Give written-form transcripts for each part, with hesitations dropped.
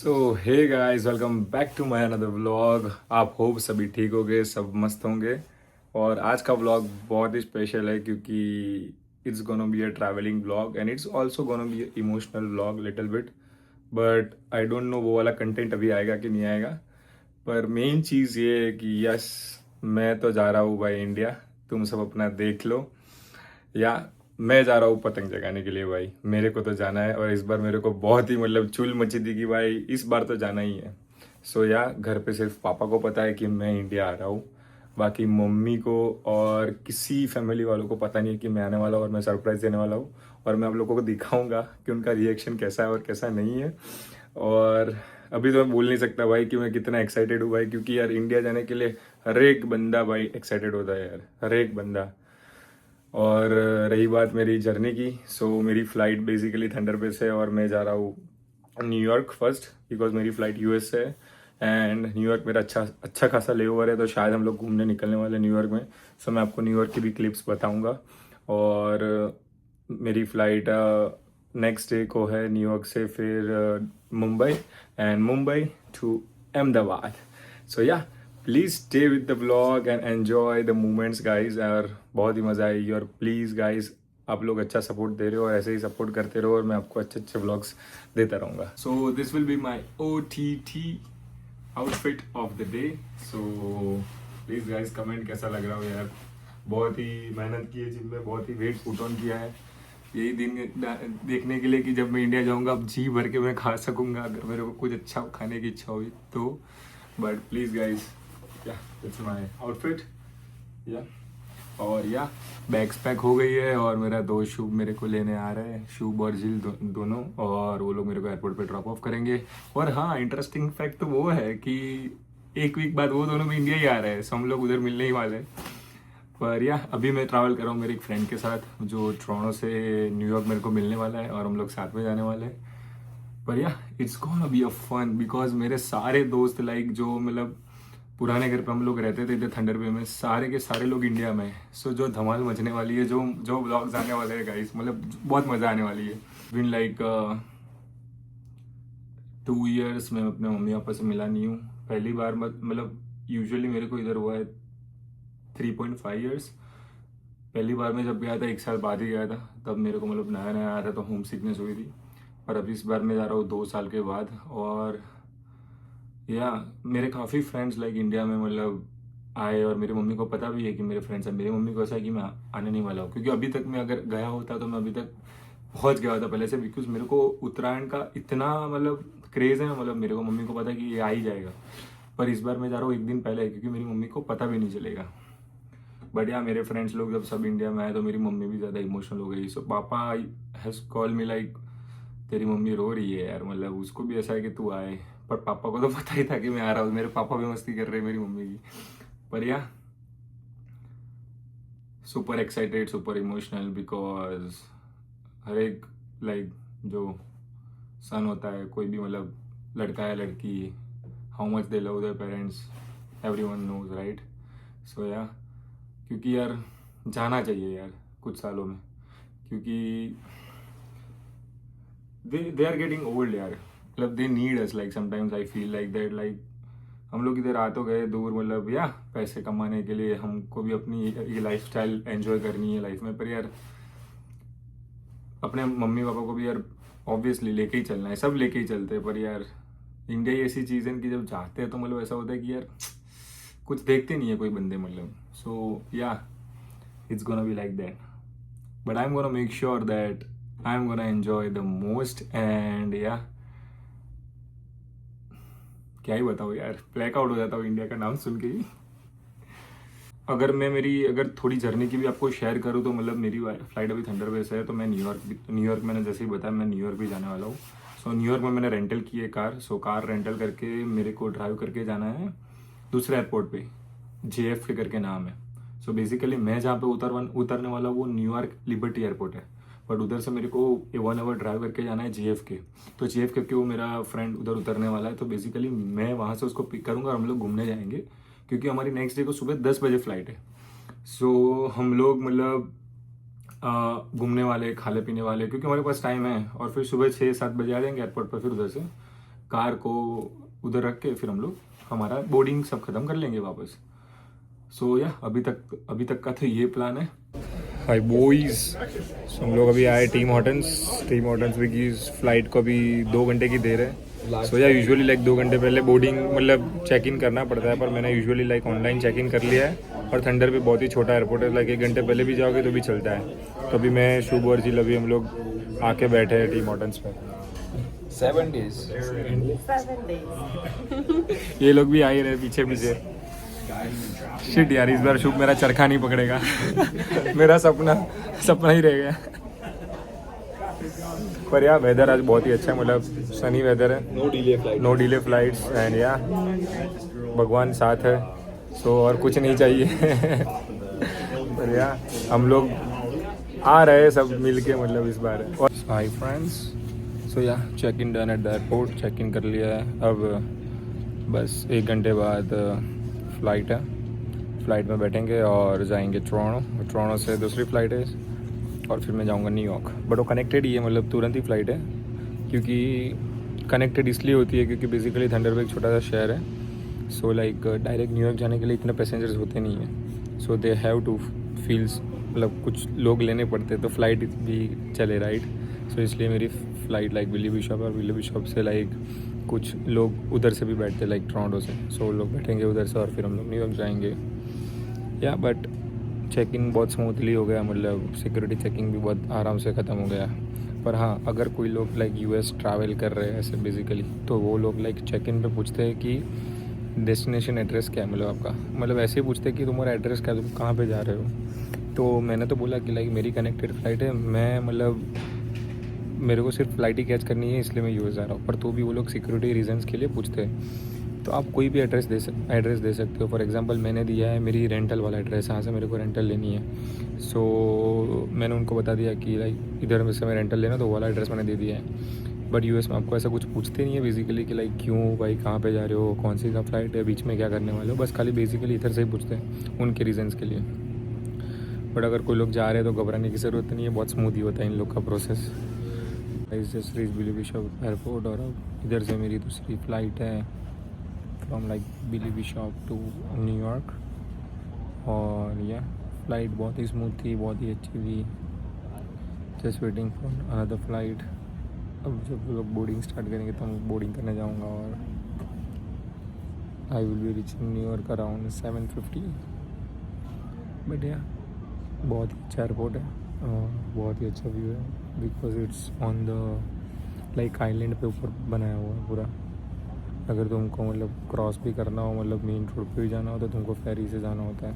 So hey guys, welcome back to my another vlog. आप hope सभी ठीक होंगे, सब मस्त होंगे। और आज का व्लॉग बहुत ही स्पेशल है क्योंकि it's gonna be a travelling vlog and it's also gonna be emotional vlog little bit. But I don't know वो वाला कंटेंट अभी आएगा कि नहीं आएगा। पर मेन चीज़ ये है कि यस, मैं तो जा रहा हूँ भाई इंडिया। तुम सब अपना देख लो। या मैं जा रहा हूँ पतंग जगाने के लिए भाई, मेरे को तो जाना है। और इस बार मेरे को बहुत ही चुल मची थी कि भाई इस बार तो जाना ही है। सो या घर पे सिर्फ पापा को पता है कि मैं इंडिया आ रहा हूँ। बाकी मम्मी को और किसी फैमिली वालों को पता नहीं है कि मैं आने वाला हूँ और मैं सरप्राइज देने वाला हूँ। और मैं आप लोगों को दिखाऊंगा कि उनका रिएक्शन कैसा है और कैसा नहीं है। और अभी तो मैं बोल नहीं सकता भाई कि मैं कितना एक्साइटेड हूँ भाई, क्योंकि यार इंडिया जाने के लिए हर एक बंदा भाई एक्साइटेड होता है यार, हर एक बंदा। और रही बात मेरी जर्नी की, सो मेरी फ़्लाइट बेसिकली थंडर पे से, और मैं जा रहा हूँ न्यूयॉर्क फर्स्ट, बिकॉज मेरी फ़्लाइट यूएस से है। एंड न्यूयॉर्क मेरा अच्छा अच्छा खासा लेओवर है, तो शायद हम लोग घूमने निकलने वाले न्यूयॉर्क में। सो मैं आपको न्यूयॉर्क की भी क्लिप्स बताऊंगा। और मेरी फ़्लाइट नेक्स्ट डे को है न्यूयॉर्क से फिर मुंबई, एंड मुंबई टू अहमदाबाद। सो या please stay with the vlog and enjoy the moments guys. और बहुत ही मज़ा आएगी। और प्लीज़ गाइज, आप लोग अच्छा सपोर्ट दे रहे हो, ऐसे ही सपोर्ट करते रहो और मैं आपको अच्छे अच्छे व्लॉग्स देता रहूँगा। So this will be my OTT outfit of the day. So please guys comment कैसा लग रहा हो यार। बहुत ही मेहनत की है जिम में, बहुत ही वेट पुट ऑन किया है यही दिन देखने के लिए कि जब मैं इंडिया जाऊंगा अब जी भर के मैं खा सकूंगा, अगर मेरे को कुछ अच्छा खाने की इच्छा हुई तो। बट प्लीज़ गाइज, या इट्स माई आउटफिट। या और या बैग्स पैक हो गई है और मेरा दोस्त शुभ मेरे को लेने आ रहा है, शुभ और झील दोनों। और वो लोग मेरे को एयरपोर्ट पे ड्रॉप ऑफ करेंगे। और हाँ, इंटरेस्टिंग फैक्ट तो वो है कि एक वीक बाद वो दोनों भी इंडिया ही आ रहे हैं, सो हम लोग उधर मिलने ही वाले हैं। पर या अभी मैं ट्रैवल कर रहा हूँ मेरे एक फ्रेंड के साथ जो टोरंटो से न्यूयॉर्क मेरे को मिलने वाला है, और हम लोग साथ में जाने वाले हैं। पर yeah it's gonna be a fun, because मेरे सारे दोस्त लाइक जो पुराने घर पे हम लोग रहते थे इधर थंडर पे में, सारे के सारे लोग इंडिया में हैं। सो जो धमाल मचने वाली है, जो जो ब्लॉग्स आने वाले हैं गाइस, बहुत मज़ा आने वाली है। बिन लाइक 2 इयर्स मैं अपने मम्मी पापा से मिला नहीं हूँ। पहली बार यूजुअली मेरे को इधर हुआ है 3.5 इयर्स। पहली बार मैं जब गया था 1 साल बाद ही गया था, तब मेरे को नया नया आया था तो होम सिकनेस हुई थी। पर अभी इस बार मैं जा रहा हूँ 2 साल के बाद। और या मेरे काफ़ी फ्रेंड्स लाइक इंडिया में आए, और मेरी मम्मी को पता भी है कि मेरे फ्रेंड्स हैं। मेरी मम्मी को ऐसा है कि मैं आने नहीं वाला हूँ, क्योंकि अभी तक मैं अगर गया होता तो मैं अभी तक पहुँच गया होता पहले से, बिकॉज मेरे को उत्तरायण का इतना क्रेज़ है, मेरे को मम्मी को पता है कि ये आ ही जाएगा। पर इस बार मैं जा रहा हूँ एक दिन पहले, क्योंकि मेरी मम्मी को पता भी नहीं चलेगा। बट या मेरे फ्रेंड्स लोग जब सब इंडिया में आए तो मेरी मम्मी भी ज़्यादा इमोशनल हो गई। सो पापा हैज़ कॉल मी लाइक तेरी मम्मी रो रही है यार, उसको भी ऐसा है कि तू आए। पर पापा को तो पता ही था कि मैं आ रहा हूँ, मेरे पापा भी मस्ती कर रहे हैं मेरी मम्मी की। पर yeah super excited, super emotional, because हर एक लाइक जो सन होता है, कोई भी लड़का या लड़की, how much they love their parents, everyone knows right. So yeah क्योंकि यार जाना चाहिए यार कुछ सालों में, क्योंकि दे आर गेटिंग ओल्ड यार। They need us, like sometimes I feel like that, like हम लोग इधर आ तो गए दूर, या पैसे कमाने के लिए, हमको भी अपनी ये लाइफ स्टाइल एंजॉय करनी है लाइफ में। पर यार अपने मम्मी पापा को भी यार ऑब्वियसली लेके ही चलना है, सब लेके ही चलते हैं। पर यार इंडिया ही ऐसी चीज़ है कि जब जाते हैं तो ऐसा होता है कि यार कुछ देखते नहीं है कोई बंदे, सो या it's gonna be like that, but I'm gonna make sure that I'm gonna enjoy the most. And yeah, क्या ही बताऊँ यार, ब्लैक आउट हो जाता हूँ इंडिया का नाम सुन के ही। अगर थोड़ी जर्नी की भी आपको शेयर करूँ तो मेरी फ्लाइट अभी थंडरबर्ड है, तो मैं न्यूयॉर्क मैंने जैसे ही बताया मैं न्यूयॉर्क भी जाने वाला हूँ। सो न्यूयॉर्क में मैंने रेंटल की है कार। सो कार रेंटल करके मेरे को ड्राइव करके जाना है दूसरे एयरपोर्ट पे, JFK करके नाम है। सो बेसिकली मैं जहाँ पे उतरने वाला वो न्यूयॉर्क लिबर्टी एयरपोर्ट है, बट उधर से मेरे को 1 आवर ड्राइव करके जाना है JFK। तो JFK के वो मेरा फ्रेंड उधर उतरने वाला है, तो बेसिकली मैं वहाँ से उसको पिक करूँगा और हम लोग घूमने जाएंगे, क्योंकि हमारी नेक्स्ट डे को सुबह 10 बजे फ्लाइट है। सो हम लोग घूमने वाले, खाने पीने वाले, क्योंकि हमारे पास टाइम है, और फिर सुबह 6-7 बजे आ जाएंगे एयरपोर्ट पर, फिर उधर से कार को उधर रख के फिर हम लोग हमारा बोर्डिंग सब खत्म कर लेंगे वापस। सो या अभी तक का तो ये प्लान है। हाय बॉयज, हम लोग अभी आए टीम हॉटन्स की फ्लाइट को अभी 2 घंटे की देर है। सो या यूजुअली लाइक 2 घंटे पहले बोर्डिंग मतलब चेक इन करना पड़ता है, पर मैंने usually like online check in कर लिया है। और थंडर पे बहुत ही छोटा एयरपोर्ट है, लाइक 1 घंटे पहले भी जाओगे तो भी चलता है। तो अभी मैं शुभ और जिल अभी हम लोग आके बैठे हैं टीम हॉटन्स पे। 7 days. ये लोग भी आ ही रहे पीछे। शिट यार, इस बार शुभ मेरा चरखा नहीं पकड़ेगा। मेरा सपना ही रह गया। पर यार वेदर आज बहुत ही अच्छा है, मतलब सनी वेदर है, नो डिले फ्लाइट्स एंड या भगवान साथ है। सो और कुछ नहीं चाहिए। पर यार हम लोग आ रहे हैं सब मिलके, मतलब इस बार। हाय friends, so yeah check in done at the airport, check in कर लिया है। अब बस 1 घंटे बाद फ्लाइट है, फ्लाइट में बैठेंगे और जाएंगे टोरंटो से दूसरी फ्लाइट है और फिर मैं जाऊंगा न्यूयॉर्क। बट वो कनेक्टेड ही है, मतलब तुरंत ही फ्लाइट है, क्योंकि कनेक्टेड इसलिए होती है क्योंकि बेसिकली थंडर एक छोटा सा शहर है। सो लाइक डायरेक्ट न्यूयॉर्क जाने के लिए इतने पैसेंजर्स होते नहीं हैं। सो दे हैव टू फील्स, मतलब कुछ लोग लेने पड़ते हैं तो फ्लाइट भी चले, राइट। सो इसलिए मेरी फ़्लाइट लाइक विली बिशप और विली बिशप से लाइक कुछ लोग उधर से भी बैठते लाइक टोरंटो से। सो लोग बैठेंगे उधर से और फिर हम लोग न्यूयॉर्क जाएंगे। या बट चेक इन बहुत स्मूथली हो गया, मतलब सिक्योरिटी चेकिंग भी बहुत आराम से ख़त्म हो गया। पर हाँ, अगर कोई लोग लाइक यूएस ट्रैवल कर रहे हैं ऐसे बेसिकली, तो वो लोग लाइक चेक इन पे पूछते हैं कि डेस्टिनेशन एड्रेस क्या है, मतलब आपका, मतलब ऐसे ही पूछते हैं कि तुम्हारा एड्रेस क्या है, तुम कहाँ पे जा रहे हो। तो मैंने तो बोला कि लाइक मेरी कनेक्टेड फ़्लाइट है, मैं मतलब मेरे को सिर्फ फ़्लाइट ही कैच करनी है, इसलिए मैं यूएस जा रहा हूँ। पर तो भी वो लोग सिक्योरिटी रीजंस के लिए पूछते हैं। तो आप कोई भी एड्रेस दे सकते हो। फॉर एग्जांपल मैंने दिया है मेरी रेंटल वाला एड्रेस, यहाँ से मेरे को रेंटल लेनी है। सो मैंने उनको बता दिया कि लाइक इधर में से मैं रेंटल लेना, तो वो वाला एड्रेस मैंने दे दिया है। बट यूएस में आपको ऐसा कुछ पूछते नहीं है बेसिकली कि लाइक क्यों भाई, कहाँ पे जा रहे हो, कौन सी का फ्लाइट है, बीच में क्या करने वाले हो, बस खाली बेसिकली इधर से ही पूछते हैं उनके रीजंस के लिए। बट अगर कोई लोग जा रहे हैं तो घबराने की ज़रूरत नहीं है, बहुत स्मूथ ही होता है इन लोग का process. Just reach Billy Bishop airport और अब इधर से मेरी दूसरी फ़्लाइट है from like Billy Bishop to न्यूयॉर्क। और यह फ़्लाइट बहुत ही स्मूथ थी, बहुत ही अच्छी थी। Just waiting for another flight. अब जब लोग बोर्डिंग स्टार्ट करेंगे तो मैं बोर्डिंग करने जाऊंगा और I will be reaching New York around 7:50। But या बहुत ही अच्छा एयरपोर्ट है और बहुत ही अच्छा व्यू है, because it's on the like island पे ऊपर बनाया हुआ है पूरा। अगर तुमको मतलब क्रॉस भी करना हो, मतलब मेन रोड पे भी जाना हो, तो तुमको फेरी से जाना होता है।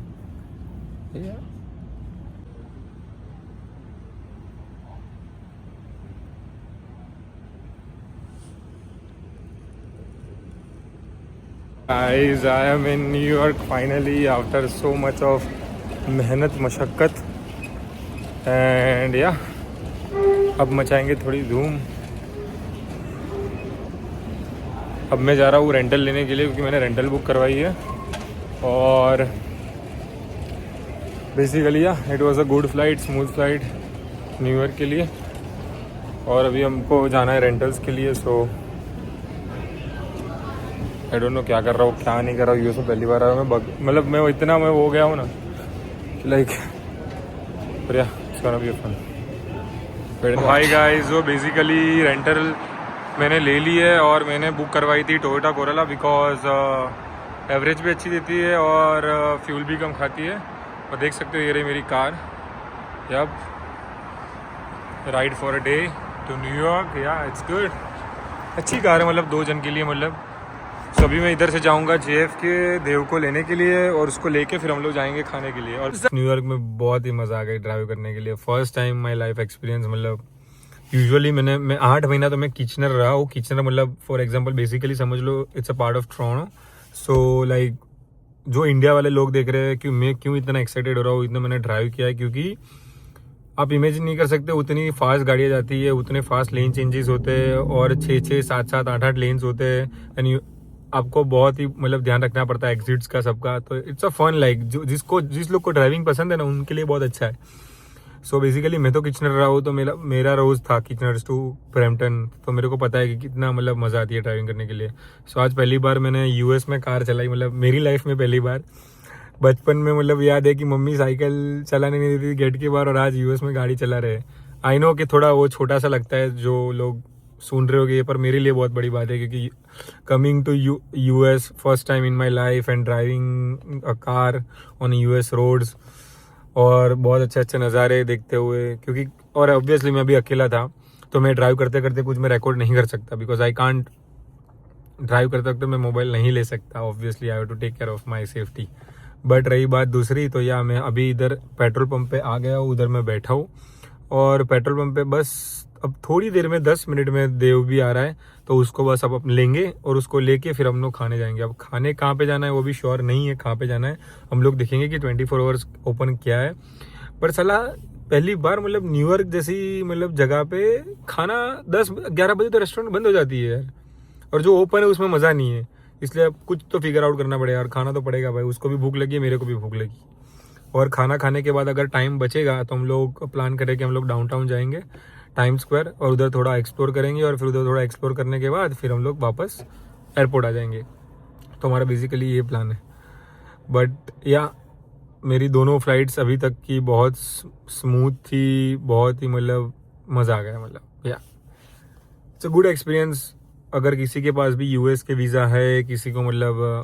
Guys, I am in New York finally after so much of मेहनत मशक्क़त एंड या अब मचाएंगे थोड़ी धूम। अब मैं जा रहा हूँ रेंटल लेने के लिए, क्योंकि मैंने रेंटल बुक करवाई है। और बेसिकली या it was a good flight, smooth flight New York के लिए। और अभी हमको जाना है रेंटल्स के लिए। सो आई डोंट नो क्या कर रहा हूँ क्या नहीं कर रहा हूँ। यूएस में पहली बार आया मैं, मतलब मैं इतना मैं हो गया हूँ ना लाइक हाय गाइस, वो बेसिकली रेंटल मैंने ले ली है और मैंने बुक करवाई थी टोयोटा कोरोला, बिकॉज एवरेज भी अच्छी देती है और फ्यूल भी कम खाती है। और देख सकते हो ये रही मेरी car. Yup, ride for a day to New York. Yeah it's good, अच्छी कार है, मतलब 2 जन के लिए। मतलब सो अभी मैं इधर से जाऊंगा जेएफ के देव को लेने के लिए और उसको लेके फिर हम लोग जाएंगे खाने के लिए। और न्यूयॉर्क में बहुत ही मज़ा आ गई ड्राइव करने के लिए, first time my life experience. मतलब यूजुअली मैं 8 महीना तो मैं किचनर रहा हूँ। किचनर मतलब फॉर एग्जांपल बेसिकली समझ लो it's a part of Toronto. So like जो इंडिया वाले लोग देख रहे हैं कि मैं क्यों इतना एक्साइटेड हो रहा हूँ, इतना मैंने ड्राइव किया है, क्योंकि आप इमेजिन नहीं कर सकते उतनी फास्ट गाड़ियाँ जाती है, उतने फास्ट लेन चेंजेस होते हैं और 6-6, 7-7, 8-8 लेन्स होते हैं। एंड आपको बहुत ही मतलब ध्यान रखना पड़ता है एग्जिट्स का, सबका। तो इट्स अ फन, लाइक जिस लोग को ड्राइविंग पसंद है ना, उनके लिए बहुत अच्छा है। सो बेसिकली मैं तो किचनर रहा हूँ, तो मेरा रोज़ था किचनर्स टू ब्रैम्पटन, तो मेरे को पता है कि कितना मतलब मज़ा आती है ड्राइविंग करने के लिए। सो आज पहली बार मैंने यूएस में कार चलाई, मतलब मेरी लाइफ में पहली बार। बचपन में मतलब याद है कि मम्मी साइकिल चलाने नहीं देती थी गेट के बाहर, और आज यूएस में गाड़ी चला रहे। आई नो कि थोड़ा वो छोटा सा लगता है जो लोग सुन रहे होगे, पर मेरे लिए बहुत बड़ी बात है, क्योंकि coming to US first time in my life and driving a car on US roads, और बहुत अच्छे अच्छे नज़ारे देखते हुए, क्योंकि और ऑब्वियसली मैं अभी अकेला था, तो मैं ड्राइव करते करते कुछ मैं रिकॉर्ड नहीं कर सकता, बिकॉज आई कांट ड्राइव करते वक्त मैं मोबाइल नहीं ले सकता। Obviously I have to take care of my safety. But रही बात दूसरी, तो या मैं अभी इधर पेट्रोल पंप पे आ गया हूँ, उधर मैं बैठा हूँ, और पेट्रोल पंप पे बस अब थोड़ी देर में 10 मिनट में देव भी आ रहा है, तो उसको बस अब लेंगे और उसको लेके फिर हम लोग खाने जाएंगे। अब खाने कहाँ पे जाना है वो भी श्योर नहीं है, कहाँ पे जाना है हम लोग देखेंगे कि 24 आवर्स ओपन क्या है। पर सला पहली बार मतलब न्यूयॉर्क जैसी मतलब जगह पे खाना 10-11 बजे तो रेस्टोरेंट बंद हो जाती है यार, और जो ओपन है उसमें मज़ा नहीं है। इसलिए अब कुछ तो फिगर आउट करना पड़ेगा यार, खाना तो पड़ेगा भाई, उसको भी भूख लगी है, मेरे को भी भूख लगी। और खाना खाने के बाद अगर टाइम बचेगा तो हम लोग प्लान करें कि हम लोग डाउनटाउन जाएंगे, टाइम स्क्वायर, और उधर थोड़ा एक्सप्लोर करेंगे, और फिर उधर थोड़ा एक्सप्लोर करने के बाद फिर हम लोग वापस एयरपोर्ट आ जाएंगे। तो हमारा बेसिकली ये प्लान है। बट या मेरी दोनों फ्लाइट्स अभी तक की बहुत स्मूथ थी, बहुत ही मतलब मज़ा आ गया, मतलब या इट्स अ गुड एक्सपीरियंस। अगर किसी के पास भी यूएस के वीज़ा है, किसी को मतलब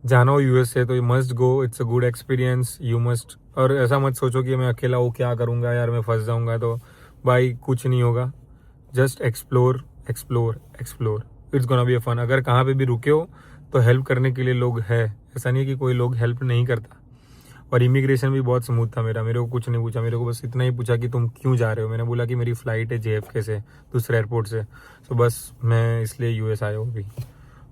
जाना हो यूएस से, तो you must go, it's a good experience, you must. और ऐसा मत सोचो कि मैं अकेला हूँ, क्या करूँगा यार, मैं फंस जाऊँगा, तो भाई कुछ नहीं होगा। Just explore explore explore, it's gonna be a fun. अगर कहाँ पे भी रुके हो तो हेल्प करने के लिए लोग हैं, ऐसा नहीं है कि कोई लोग हेल्प नहीं करता। और इमिग्रेशन भी बहुत स्मूथ था मेरे को कुछ नहीं पूछा, मेरे को बस इतना ही पूछा कि तुम क्यों जा रहे हो। मैंने बोला कि मेरी फ़्लाइट है JFK से, दूसरे एयरपोर्ट से, तो बस मैं इसलिए यूएस आया हूँ अभी।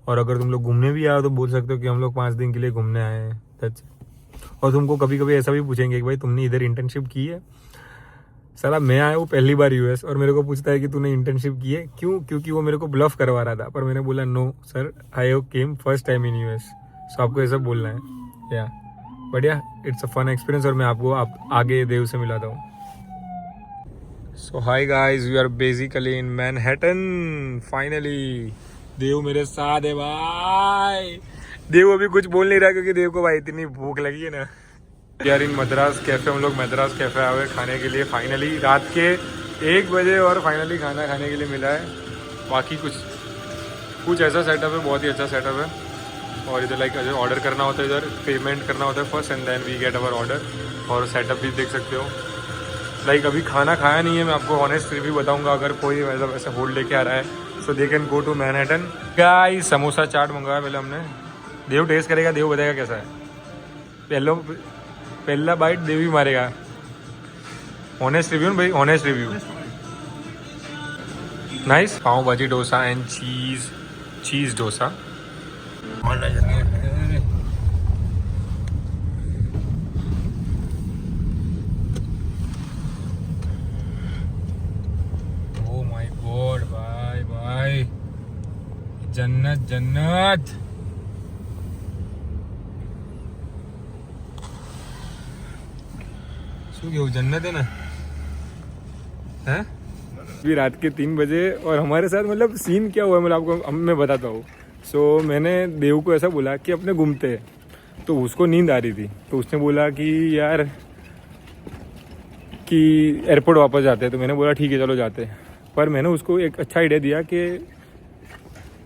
और अगर तुम लोग घूमने भी आओ तो बोल सकते हो कि हम लोग 5 दिन के लिए घूमने आए हैं, दैट्स इट। और तुमको कभी कभी ऐसा भी पूछेंगे कि भाई तुमने इधर इंटर्नशिप की है। साला मैं आया हूँ पहली बार यूएस, और मेरे को पूछता है कि तूने इंटर्नशिप की है, क्यों? क्योंकि वो मेरे को ब्लफ करवा रहा था, पर मैंने बोला no sir, I have came first time in US. So आपको ऐसा बोलना है या बट या इट्स अ फन एक्सपीरियंस, और मैं आपको आगे देव से मिलाता हूँ। So hi guys, we are basically in Manhattan finally. Dev मेरे साथ है भाई। देव अभी कुछ बोल नहीं रहा क्योंकि देव को भाई इतनी भूख लगी है ना। यार इन मद्रास कैफ़े, हम लोग मद्रास कैफ़े आए हुए खाने के लिए फाइनली, रात के 1 बजे, और फाइनली खाना खाने के लिए मिला है। बाकी कुछ ऐसा सेटअप है, बहुत ही अच्छा सेटअप है। और इधर लाइक ऑर्डर करना होता है, इधर पेमेंट करना होता है first, and then we get our order. और सेटअप भी देख सकते हो। लाइक अभी खाना खाया नहीं है, मैं आपको ऑनेस्ट रिव्यू बताऊंगा अगर कोई वैसे होल्ड लेके आ रहा है, so they can go to Manhattan. Guys samosa chaat मंगाया पहले हमने, देव टेस्ट करेगा, देव बताएगा कैसा है। पहला बाइट देव ही मारेगा। ऑनेस्ट रिव्यू भाई, ऑनेस्ट रिव्यू। नाइस। पाव भाजी dosa and cheese dosa. Oh my God भाई, जन्नत जन्नत। जन्नत है ना, है? अभी रात के 3 बजे, और हमारे साथ मतलब सीन क्या हुआ है, मतलब आपको मैं बताता हूँ। सो मैंने देव को ऐसा बोला कि अपने घूमते हैं, तो उसको नींद आ रही थी, तो उसने बोला कि यार कि एयरपोर्ट वापस जाते हैं, तो मैंने बोला ठीक है चलो जाते हैं। पर मैंने उसको एक अच्छा आइडिया दिया कि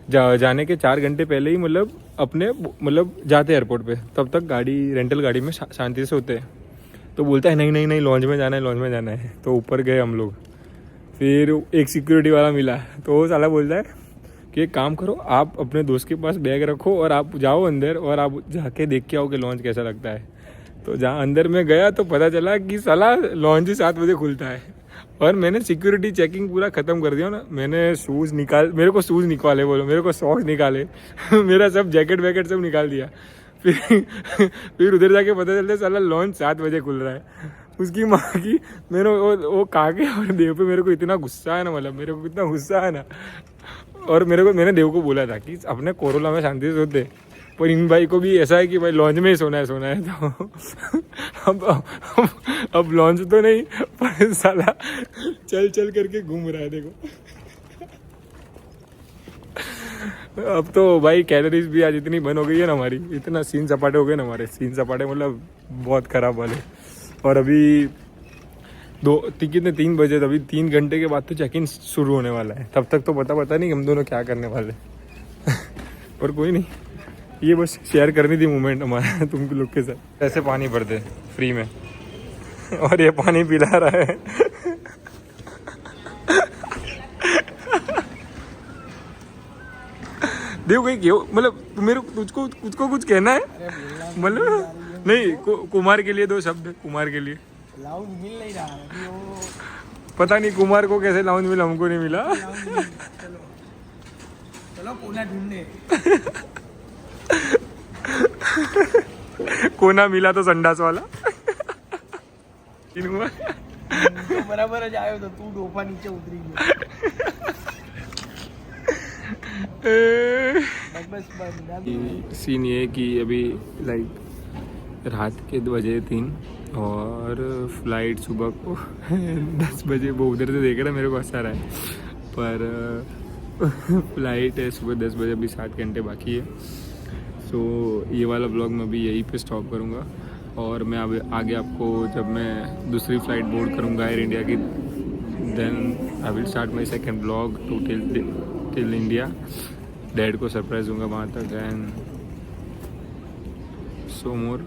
जाने के 4 घंटे पहले ही मतलब अपने मतलब जाते एयरपोर्ट पे, तब तक रेंटल गाड़ी में शांति से होते हैं। तो बोलता है नहीं लॉन्च में जाना है। तो ऊपर गए हम लोग, फिर एक सिक्योरिटी वाला मिला, तो वो साला बोलता है कि एक काम करो, आप अपने दोस्त के पास बैग रखो और आप जाओ अंदर, और आप जाके देख के आओ कि लॉन्च कैसा लगता है। तो जहाँ अंदर में गया तो पता चला कि साला लॉन्च ही 7 बजे खुलता है। और मैंने सिक्योरिटी चेकिंग पूरा ख़त्म कर दिया ना, मैंने मेरे को शूज़ निकाले, बोलो मेरे को सॉक्स निकाले मेरा सब जैकेट वैकेट सब निकाल दिया। फिर उधर जाके पता चलता है साला लॉन्च 7 बजे खुल रहा है। उसकी माँ की मैंने वो काके और देव पे मेरे को इतना गुस्सा है ना, मतलब मेरे को इतना गुस्सा है ना। और मैंने देव को बोला था कि अपने कोरोला में शांति से सोते, पर इन भाई को भी ऐसा है कि भाई लॉन्च में ही सोना है तो अब लॉन्च तो नहीं, पर साला चल करके घूम रहा है देखो। अब तो भाई कैलोरीज भी आज इतनी बंद हो गई है ना हमारी, इतना सीन सपाटे हो गए ना हमारे, सीन सपाटे मतलब बहुत खराब वाले। और अभी कितने 3 बजे, अभी 3 घंटे के बाद तो चेक इन शुरू होने वाला है, तब तक तो पता नहीं हम दोनों क्या करने वाले। पर कोई नहीं, ये बस शेयर करनी थी मोमेंट हमारा तुम लोग के साथ। ऐसे पानी भरते फ्री में और ये पानी पिला रहा है। देखो कोई क्यों, मतलब मेरे तुझको कुछ कहना है, मतलब नहीं कुमार के लिए 2 शब्द, कुमार के लिए। लाउंज मिल नहीं रहा है वो, पता नहीं कुमार को कैसे लाउंज मिला, हमको नहीं मिला। चलो चलो कोना ढूंढने। कोना मिला तो संडास वाला। तो बराबर जाए तो तू डोफा नीचे उतरी सीन ये कि अभी लाइक रात के 2 बजे 3 और फ्लाइट सुबह को 10 बजे। वो उधर से देख रहा है, मेरे को हंसा रहा है, पर फ्लाइट है सुबह 10 बजे, अभी 7 घंटे बाकी है। सो ये वाला ब्लॉग मैं अभी यहीं पे स्टॉप करूँगा, और मैं अब आगे आपको जब मैं दूसरी फ़्लाइट बोर्ड करूँगा एयर इंडिया की, then I will start my second blog to till India. Dad को सरप्राइज दूंगा वहाँ तक, and so more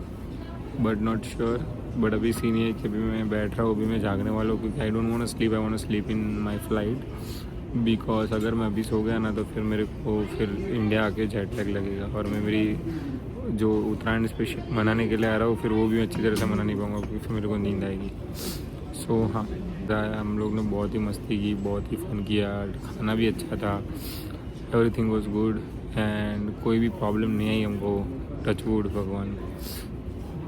but not sure. But अभी सीन ये है कि अभी मैं बैठ रहा हूँ, अभी मैं जागने वाला हूँ, क्योंकि I don't want to sleep, I want to sleep in my flight, because अगर मैं अभी सो गया ना तो फिर मेरे को फिर इंडिया आके जेट लैग लगेगा, और मैं मेरी जो उत्तरायण स्पेशल मनाने के लिए आ रहा हूँ फिर वो भी अच्छी तरह से मना नहीं पाऊँगा, क्योंकि फिर मेरे को नींद आएगी। सो हाँ, हम लोग ने बहुत ही मस्ती की, बहुत ही फ़न किया, खाना भी अच्छा था, एवरीथिंग वाज गुड, एंड कोई भी प्रॉब्लम नहीं आई हमको, टच वुड भगवान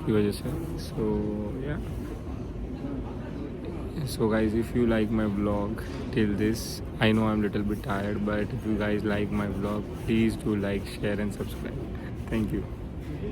की वजह से। सो या, so guys, if you like my vlog till this, I know I'm little bit tired, but if you guys like my vlog, please do like, share and subscribe. Thank you.